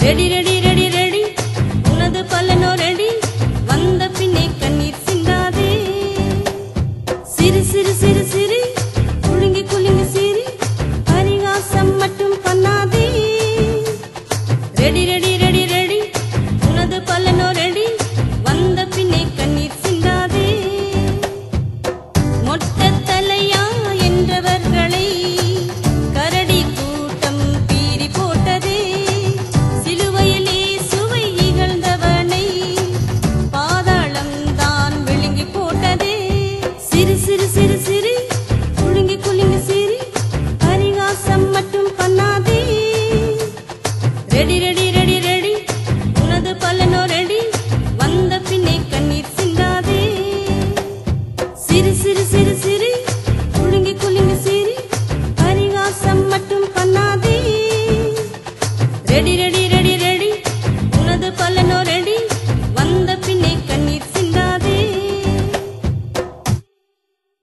ready ready ready ready உனது பல்லனோ ready வந்த பின்னே கண்ணீர் சிந்தாதே சிறு சிறு சிறு சிறு குலுங்கி குலுங்கி சிரி பரிகாசம் மட்டும் பண்ணாதே ரெடி ரெடி ரெடி ரெடி உனது பல்லனோ ரெடி வந்த பின்னே கண்ணீர் சிந்தாதே மொட்டை தலையா என்றவர்களை கரடி கூட்டம் பீறி போட்டதே சிலுவையிலே சுவை இகழ்ந்தவனை பாதாளம் தான் விழுங்கி போட்டதே சிறு சிறு சிறு சிறு குலுங்கி குலுங்கி சிரி பரிகாசம் மட்டும் பண்ணாதே ரெடி ரெடி ரெடி ரெடி உனது பல்லனோ ரெடி வந்த பின்னே கண்ணீர் சிந்தாதே சிறு சிறு சிறு சிறு குலுங்கி குலுங்கி சிரி பரிகாசம் மட்டும் பண்ணாதே ரெடி ரெடி